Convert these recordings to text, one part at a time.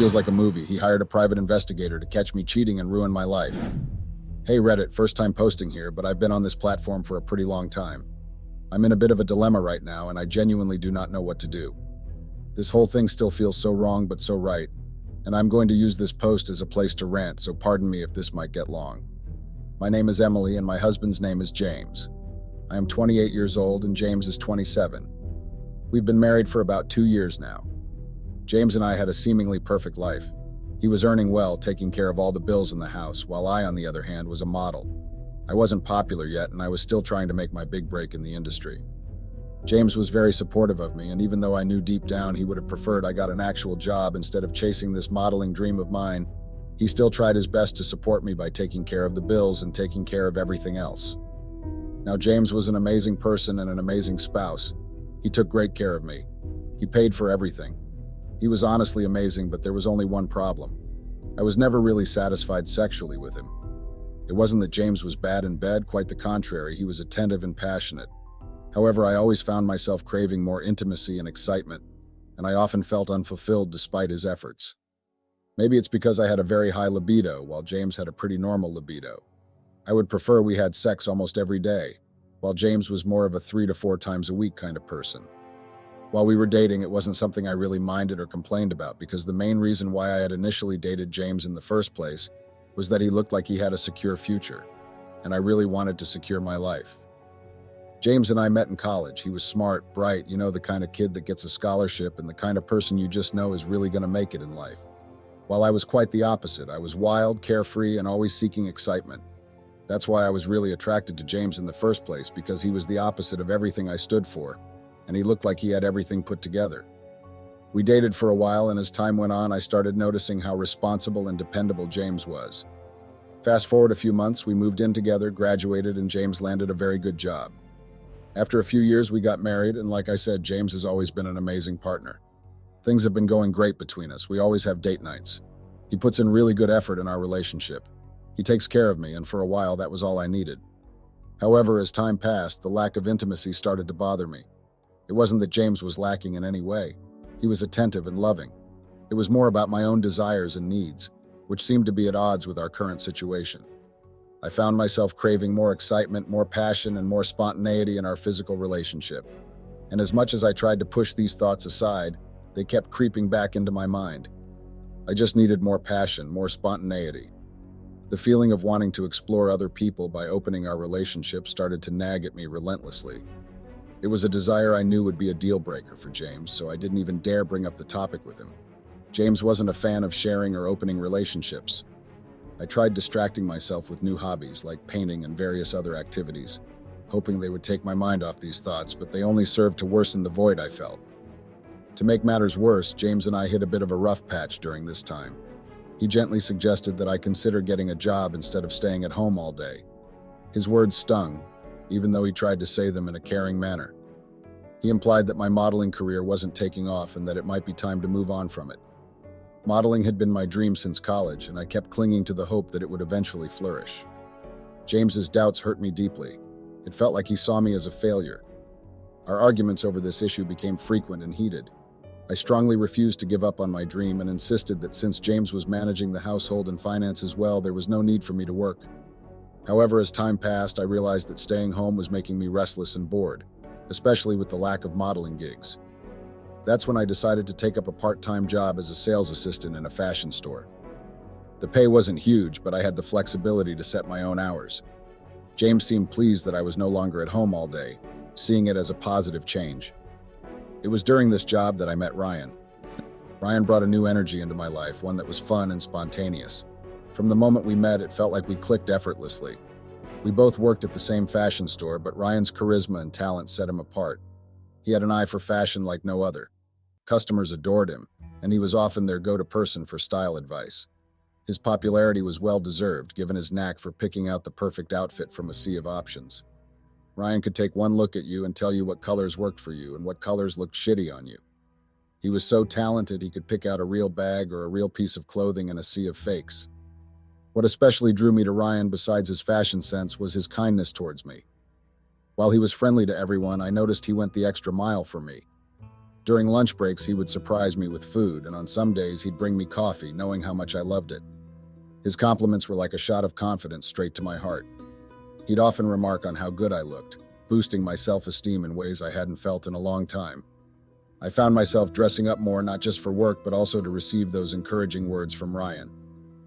feels like a movie. He hired a private investigator to catch me cheating and ruin my life. Hey Reddit, first time posting here, but I've been on this platform for a pretty long time. I'm in a bit of a dilemma right now, and I genuinely do not know what to do. This whole thing still feels so wrong but so right, and I'm going to use this post as a place to rant, so pardon me if this might get long. My name is Emily and my husband's name is James. I am 28 years old and James is 27. We've been married for about 2 years now. James and I had a seemingly perfect life. He was earning well, taking care of all the bills in the house, while I, on the other hand, was a model. I wasn't popular yet, and I was still trying to make my big break in the industry. James was very supportive of me, and even though I knew deep down he would have preferred I got an actual job instead of chasing this modeling dream of mine, he still tried his best to support me by taking care of the bills and taking care of everything else. Now, James was an amazing person and an amazing spouse. He took great care of me. He paid for everything. He was honestly amazing, but there was only one problem. I was never really satisfied sexually with him. It wasn't that James was bad in bed, quite the contrary, he was attentive and passionate. However, I always found myself craving more intimacy and excitement, and I often felt unfulfilled despite his efforts. Maybe it's because I had a very high libido, while James had a pretty normal libido. I would prefer we had sex almost every day, while James was more of a 3 to 4 times a week kind of person. While we were dating, it wasn't something I really minded or complained about, because the main reason why I had initially dated James in the first place was that he looked like he had a secure future, and I really wanted to secure my life. James and I met in college. He was smart, bright, the kind of kid that gets a scholarship and the kind of person you just know is really going to make it in life. While I was quite the opposite, I was wild, carefree, and always seeking excitement. That's why I was really attracted to James in the first place, because he was the opposite of everything I stood for, and he looked like he had everything put together. We dated for a while, and as time went on, I started noticing how responsible and dependable James was. Fast forward a few months, we moved in together, graduated, and James landed a very good job. After a few years, we got married, and like I said, James has always been an amazing partner. Things have been going great between us. We always have date nights. He puts in really good effort in our relationship. He takes care of me, and for a while, that was all I needed. However, as time passed, the lack of intimacy started to bother me. It wasn't that James was lacking in any way. He was attentive and loving. It was more about my own desires and needs, which seemed to be at odds with our current situation. I found myself craving more excitement, more passion, and more spontaneity in our physical relationship. And as much as I tried to push these thoughts aside, they kept creeping back into my mind. I just needed more passion, more spontaneity. The feeling of wanting to explore other people by opening our relationship started to nag at me relentlessly. It was a desire I knew would be a deal breaker for James, so I didn't even dare bring up the topic with him. James wasn't a fan of sharing or opening relationships. I tried distracting myself with new hobbies like painting and various other activities, hoping they would take my mind off these thoughts, but they only served to worsen the void I felt. To make matters worse, James and I hit a bit of a rough patch during this time. He gently suggested that I consider getting a job instead of staying at home all day. His words stung, even though he tried to say them in a caring manner. He implied that my modeling career wasn't taking off and that it might be time to move on from it. Modeling had been my dream since college, and I kept clinging to the hope that it would eventually flourish. James's doubts hurt me deeply. It felt like he saw me as a failure. Our arguments over this issue became frequent and heated. I strongly refused to give up on my dream and insisted that since James was managing the household and finances well, there was no need for me to work. However, as time passed, I realized that staying home was making me restless and bored, especially with the lack of modeling gigs. That's when I decided to take up a part-time job as a sales assistant in a fashion store. The pay wasn't huge, but I had the flexibility to set my own hours. James seemed pleased that I was no longer at home all day, seeing it as a positive change. It was during this job that I met Ryan. Ryan brought a new energy into my life, one that was fun and spontaneous. From the moment we met, it felt like we clicked effortlessly. We both worked at the same fashion store, but Ryan's charisma and talent set him apart. He had an eye for fashion like no other. Customers adored him, and he was often their go-to person for style advice. His popularity was well-deserved, given his knack for picking out the perfect outfit from a sea of options. Ryan could take one look at you and tell you what colors worked for you and what colors looked shitty on you. He was so talented he could pick out a real bag or a real piece of clothing in a sea of fakes. What especially drew me to Ryan, besides his fashion sense, was his kindness towards me. While he was friendly to everyone, I noticed he went the extra mile for me. During lunch breaks, he would surprise me with food, and on some days he'd bring me coffee, knowing how much I loved it. His compliments were like a shot of confidence straight to my heart. He'd often remark on how good I looked, boosting my self-esteem in ways I hadn't felt in a long time. I found myself dressing up more, not just for work, but also to receive those encouraging words from Ryan.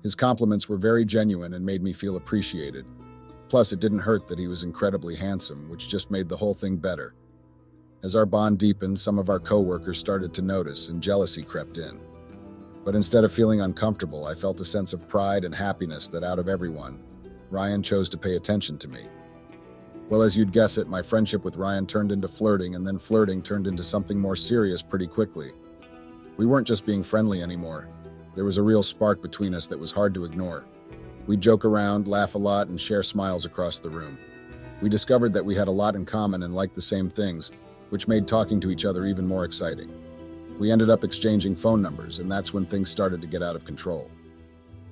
His compliments were very genuine and made me feel appreciated. Plus, it didn't hurt that he was incredibly handsome, which just made the whole thing better. As our bond deepened, some of our coworkers started to notice, and jealousy crept in. But instead of feeling uncomfortable, I felt a sense of pride and happiness that out of everyone, Ryan chose to pay attention to me. Well, as you'd guess it, my friendship with Ryan turned into flirting, and then flirting turned into something more serious pretty quickly. We weren't just being friendly anymore. There was a real spark between us that was hard to ignore. We'd joke around, laugh a lot, and share smiles across the room. We discovered that we had a lot in common and liked the same things, which made talking to each other even more exciting. We ended up exchanging phone numbers, and that's when things started to get out of control.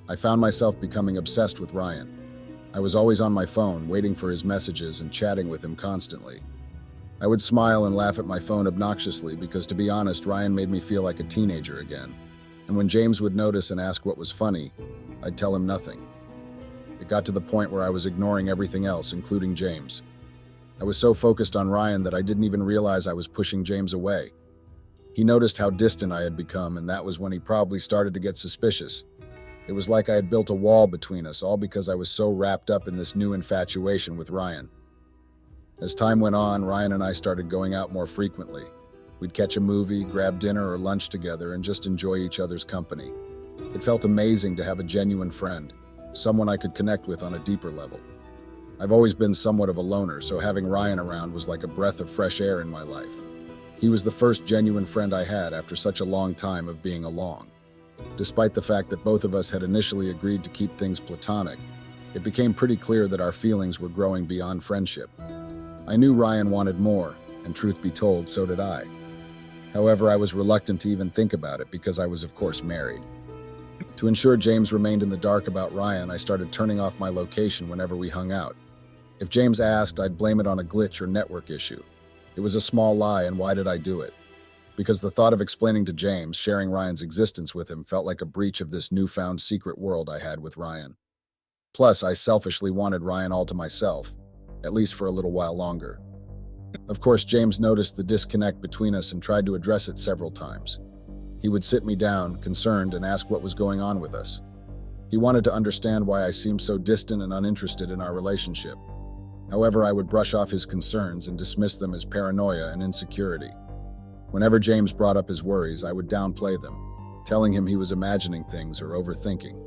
I found myself becoming obsessed with Ryan. I was always on my phone, waiting for his messages and chatting with him constantly. I would smile and laugh at my phone obnoxiously because, to be honest, Ryan made me feel like a teenager again. And when James would notice and ask what was funny, I'd tell him nothing. It got to the point where I was ignoring everything else, including James. I was so focused on Ryan that I didn't even realize I was pushing James away. He noticed how distant I had become, and that was when he probably started to get suspicious. It was like I had built a wall between us, all because I was so wrapped up in this new infatuation with Ryan. As time went on, Ryan and I started going out more frequently. We'd catch a movie, grab dinner or lunch together, and just enjoy each other's company. It felt amazing to have a genuine friend, someone I could connect with on a deeper level. I've always been somewhat of a loner, so having Ryan around was like a breath of fresh air in my life. He was the first genuine friend I had after such a long time of being alone. Despite the fact that both of us had initially agreed to keep things platonic, it became pretty clear that our feelings were growing beyond friendship. I knew Ryan wanted more, and truth be told, so did I. However, I was reluctant to even think about it because I was, of course, married. To ensure James remained in the dark about Ryan, I started turning off my location whenever we hung out. If James asked, I'd blame it on a glitch or network issue. It was a small lie, and why did I do it? Because the thought of explaining to James, sharing Ryan's existence with him, felt like a breach of this newfound secret world I had with Ryan. Plus, I selfishly wanted Ryan all to myself, at least for a little while longer. Of course, James noticed the disconnect between us and tried to address it several times. He would sit me down, concerned, and ask what was going on with us. He wanted to understand why I seemed so distant and uninterested in our relationship. However, I would brush off his concerns and dismiss them as paranoia and insecurity. Whenever James brought up his worries, I would downplay them, telling him he was imagining things or overthinking.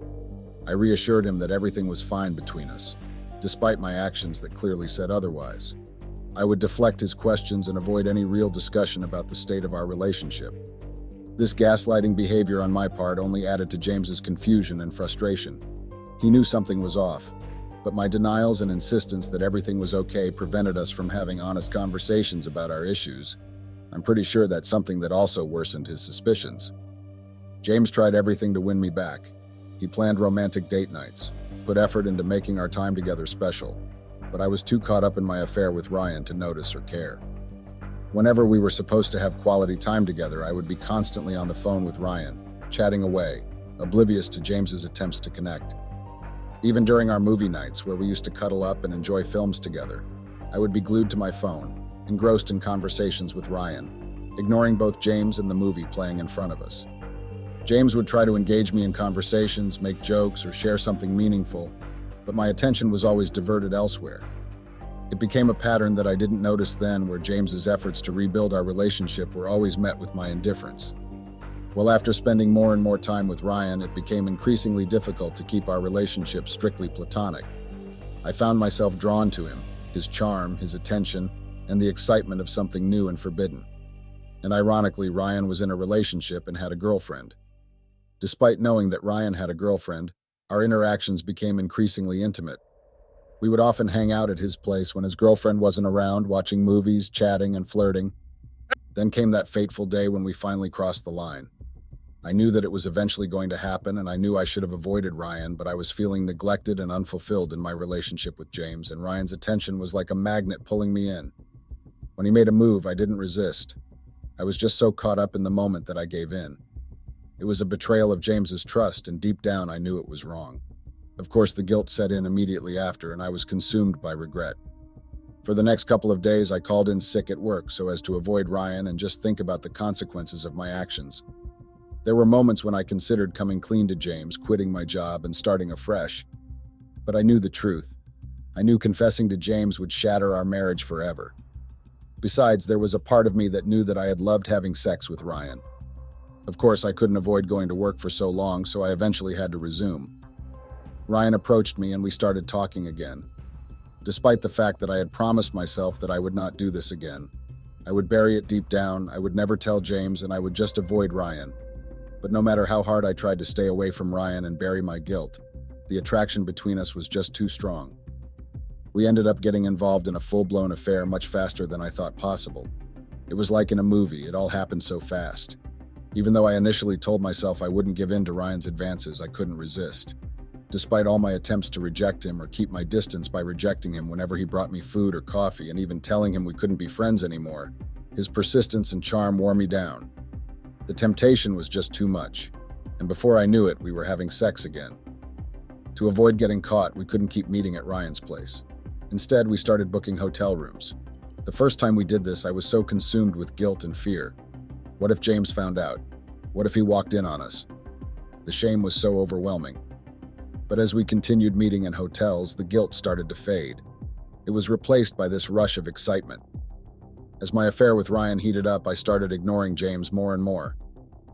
I reassured him that everything was fine between us, despite my actions that clearly said otherwise. I would deflect his questions and avoid any real discussion about the state of our relationship. This gaslighting behavior on my part only added to James's confusion and frustration. He knew something was off, but my denials and insistence that everything was okay prevented us from having honest conversations about our issues. I'm pretty sure that's something that also worsened his suspicions. James tried everything to win me back. He planned romantic date nights, put effort into making our time together special, but I was too caught up in my affair with Ryan to notice or care. Whenever we were supposed to have quality time together, I would be constantly on the phone with Ryan, chatting away, oblivious to James's attempts to connect. Even during our movie nights, where we used to cuddle up and enjoy films together, I would be glued to my phone, engrossed in conversations with Ryan, ignoring both James and the movie playing in front of us. James would try to engage me in conversations, make jokes, or share something meaningful, but my attention was always diverted elsewhere. It became a pattern that I didn't notice then, where James's efforts to rebuild our relationship were always met with my indifference. Well, after spending more and more time with Ryan, it became increasingly difficult to keep our relationship strictly platonic. I found myself drawn to him, his charm, his attention, and the excitement of something new and forbidden. And ironically, Ryan was in a relationship and had a girlfriend. Despite knowing that Ryan had a girlfriend, our interactions became increasingly intimate. We would often hang out at his place when his girlfriend wasn't around, watching movies, chatting, and flirting. Then came that fateful day when we finally crossed the line. I knew that it was eventually going to happen, and I knew I should have avoided Ryan, but I was feeling neglected and unfulfilled in my relationship with James, and Ryan's attention was like a magnet pulling me in. When he made a move, I didn't resist. I was just so caught up in the moment that I gave in. It was a betrayal of James's trust, and deep down I knew it was wrong. Of course, the guilt set in immediately after, and I was consumed by regret. For the next couple of days, I called in sick at work so as to avoid Ryan and just think about the consequences of my actions. There were moments when I considered coming clean to James, quitting my job, and starting afresh. But I knew the truth. I knew confessing to James would shatter our marriage forever. Besides, there was a part of me that knew that I had loved having sex with Ryan. Of course, I couldn't avoid going to work for so long, so I eventually had to resume. Ryan approached me and we started talking again. Despite the fact that I had promised myself that I would not do this again, I would bury it deep down, I would never tell James, and I would just avoid Ryan. But no matter how hard I tried to stay away from Ryan and bury my guilt, the attraction between us was just too strong. We ended up getting involved in a full-blown affair much faster than I thought possible. It was like in a movie, it all happened so fast. Even though I initially told myself I wouldn't give in to Ryan's advances, I couldn't resist. Despite all my attempts to reject him or keep my distance by rejecting him whenever he brought me food or coffee and even telling him we couldn't be friends anymore, his persistence and charm wore me down. The temptation was just too much, and before I knew it, we were having sex again. To avoid getting caught, we couldn't keep meeting at Ryan's place. Instead, we started booking hotel rooms. The first time we did this, I was so consumed with guilt and fear. What if James found out? What if he walked in on us? The shame was so overwhelming. But as we continued meeting in hotels, the guilt started to fade. It was replaced by this rush of excitement. As my affair with Ryan heated up, I started ignoring James more and more.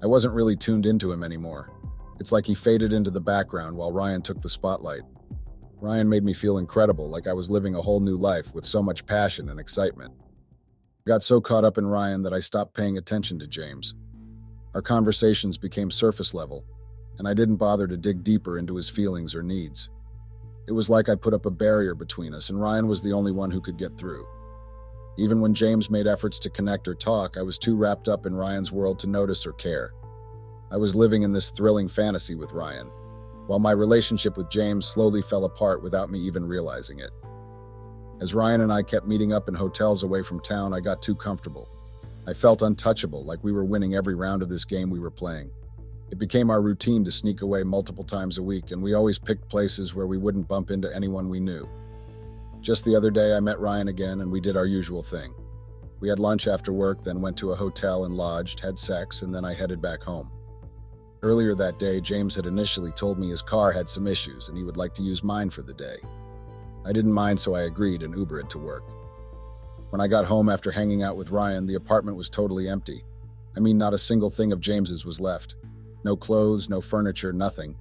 I wasn't really tuned into him anymore. It's like he faded into the background while Ryan took the spotlight. Ryan made me feel incredible, like I was living a whole new life with so much passion and excitement. I got so caught up in Ryan that I stopped paying attention to James. Our conversations became surface level, and I didn't bother to dig deeper into his feelings or needs. It was like I put up a barrier between us, and Ryan was the only one who could get through. Even when James made efforts to connect or talk, I was too wrapped up in Ryan's world to notice or care. I was living in this thrilling fantasy with Ryan, while my relationship with James slowly fell apart without me even realizing it. As Ryan and I kept meeting up in hotels away from town, I got too comfortable. I felt untouchable, like we were winning every round of this game we were playing. It became our routine to sneak away multiple times a week, and we always picked places where we wouldn't bump into anyone we knew. Just the other day, I met Ryan again, and we did our usual thing. We had lunch after work, then went to a hotel and lodged, had sex, and then I headed back home. Earlier that day, James had initially told me his car had some issues and he would like to use mine for the day. I didn't mind, so I agreed and Ubered it to work. When I got home after hanging out with Ryan, the apartment was totally empty. I mean, not a single thing of James's was left. No clothes, no furniture, nothing.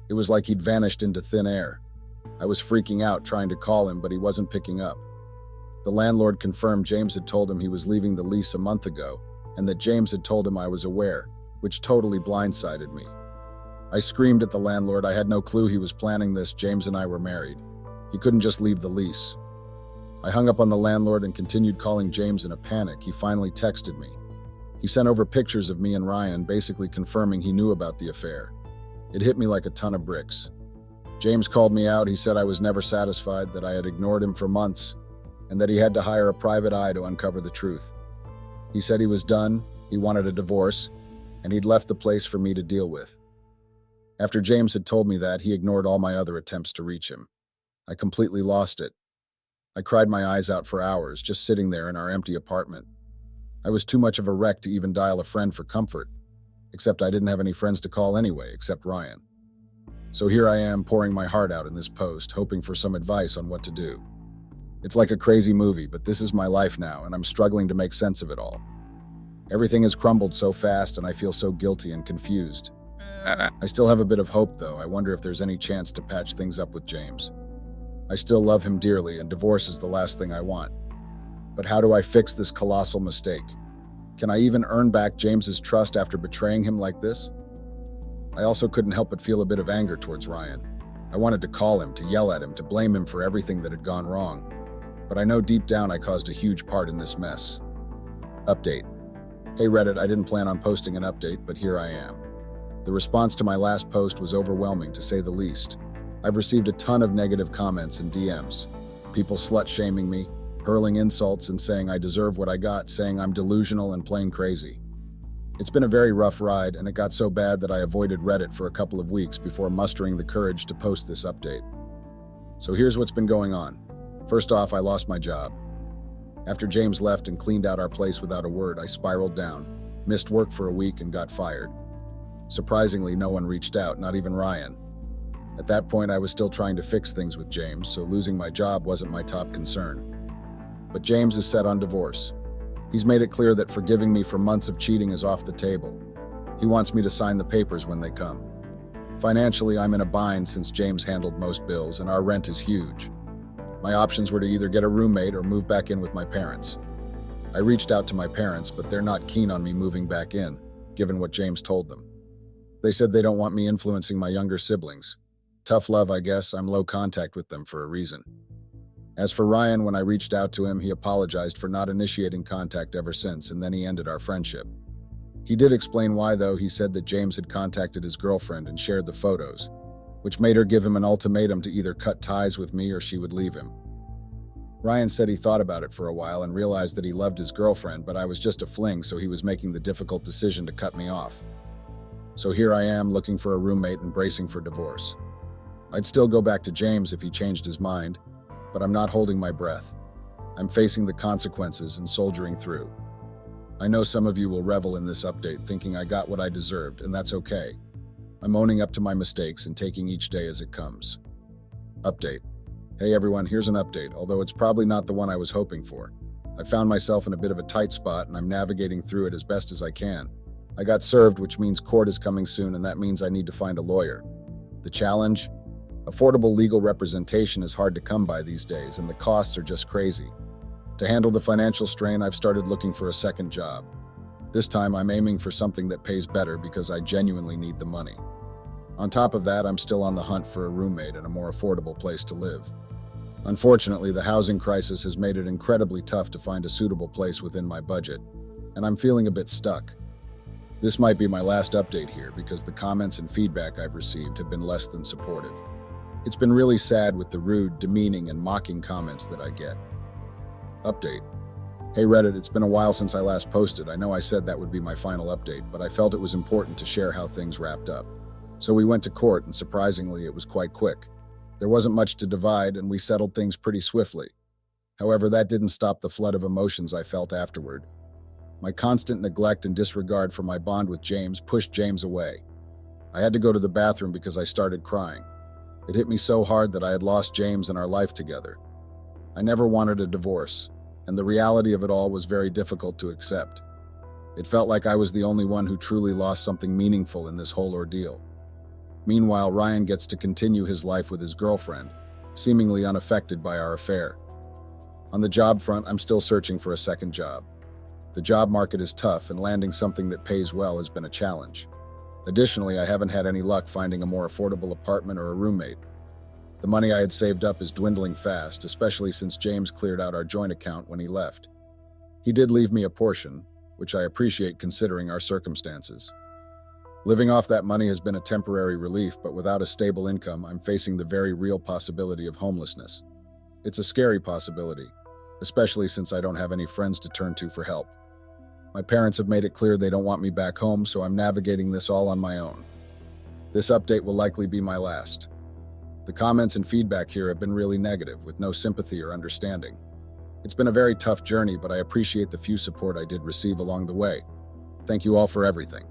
It was like he'd vanished into thin air. I was freaking out, trying to call him, but he wasn't picking up. The landlord confirmed James had told him he was leaving the lease a month ago, and that James had told him I was aware, which totally blindsided me. I screamed at the landlord. I had no clue he was planning this. James and I were married. He couldn't just leave the lease. I hung up on the landlord and continued calling James in a panic. He finally texted me. He sent over pictures of me and Ryan, basically confirming he knew about the affair. It hit me like a ton of bricks. James called me out. He said I was never satisfied, that I had ignored him for months, and that he had to hire a private eye to uncover the truth. He said he was done, he wanted a divorce, and he'd left the place for me to deal with. After James had told me that, he ignored all my other attempts to reach him. I completely lost it. I cried my eyes out for hours, just sitting there in our empty apartment. I was too much of a wreck to even dial a friend for comfort, except I didn't have any friends to call anyway, except Ryan. So here I am, pouring my heart out in this post, hoping for some advice on what to do. It's like a crazy movie, but this is my life now, and I'm struggling to make sense of it all. Everything has crumbled so fast, and I feel so guilty and confused. I still have a bit of hope, though. I wonder if there's any chance to patch things up with James. I still love him dearly, and divorce is the last thing I want. But how do I fix this colossal mistake? Can I even earn back James's trust after betraying him like this? I also couldn't help but feel a bit of anger towards Ryan. I wanted to call him, to yell at him, to blame him for everything that had gone wrong. But I know deep down I caused a huge part in this mess. Update. Hey Reddit, I didn't plan on posting an update, but here I am. The response to my last post was overwhelming, to say the least. I've received a ton of negative comments and DMs. People slut-shaming me, hurling insults and saying I deserve what I got, saying I'm delusional and plain crazy. It's been a very rough ride, and it got so bad that I avoided Reddit for a couple of weeks before mustering the courage to post this update. So here's what's been going on. First off, I lost my job. After James left and cleaned out our place without a word, I spiraled down, missed work for a week, and got fired. Surprisingly, no one reached out, not even Ryan. At that point, I was still trying to fix things with James, so losing my job wasn't my top concern. But James is set on divorce. He's made it clear that forgiving me for months of cheating is off the table. He wants me to sign the papers when they come. Financially, I'm in a bind since James handled most bills, and our rent is huge. My options were to either get a roommate or move back in with my parents. I reached out to my parents, but they're not keen on me moving back in, given what James told them. They said they don't want me influencing my younger siblings. Tough love, I guess. I'm low contact with them for a reason. As for Ryan, when I reached out to him, he apologized for not initiating contact ever since, and then he ended our friendship. He did explain why, though. He said that James had contacted his girlfriend and shared the photos, which made her give him an ultimatum to either cut ties with me or she would leave him. Ryan said he thought about it for a while and realized that he loved his girlfriend, but I was just a fling, so he was making the difficult decision to cut me off. So here I am, looking for a roommate and bracing for divorce. I'd still go back to James if he changed his mind, but I'm not holding my breath. I'm facing the consequences and soldiering through. I know some of you will revel in this update, thinking I got what I deserved, and that's okay. I'm owning up to my mistakes and taking each day as it comes. Update. Hey everyone, here's an update, although it's probably not the one I was hoping for. I found myself in a bit of a tight spot, and I'm navigating through it as best as I can. I got served, which means court is coming soon, and that means I need to find a lawyer. The challenge? Affordable legal representation is hard to come by these days, and the costs are just crazy. To handle the financial strain, I've started looking for a second job. This time, I'm aiming for something that pays better because I genuinely need the money. On top of that, I'm still on the hunt for a roommate and a more affordable place to live. Unfortunately, the housing crisis has made it incredibly tough to find a suitable place within my budget, and I'm feeling a bit stuck. This might be my last update here because the comments and feedback I've received have been less than supportive. It's been really sad with the rude, demeaning, and mocking comments that I get. Update. Hey Reddit, it's been a while since I last posted. I know I said that would be my final update, but I felt it was important to share how things wrapped up. So we went to court, and surprisingly, it was quite quick. There wasn't much to divide, and we settled things pretty swiftly. However, that didn't stop the flood of emotions I felt afterward. My constant neglect and disregard for my bond with James pushed James away. I had to go to the bathroom because I started crying. It hit me so hard that I had lost James and our life together. I never wanted a divorce, and the reality of it all was very difficult to accept. It felt like I was the only one who truly lost something meaningful in this whole ordeal. Meanwhile, Ryan gets to continue his life with his girlfriend, seemingly unaffected by our affair. On the job front, I'm still searching for a second job. The job market is tough, and landing something that pays well has been a challenge. Additionally, I haven't had any luck finding a more affordable apartment or a roommate. The money I had saved up is dwindling fast, especially since James cleared out our joint account when he left. He did leave me a portion, which I appreciate considering our circumstances. Living off that money has been a temporary relief, but without a stable income, I'm facing the very real possibility of homelessness. It's a scary possibility, especially since I don't have any friends to turn to for help. My parents have made it clear they don't want me back home, so I'm navigating this all on my own. This update will likely be my last. The comments and feedback here have been really negative, with no sympathy or understanding. It's been a very tough journey, but I appreciate the few support I did receive along the way. Thank you all for everything.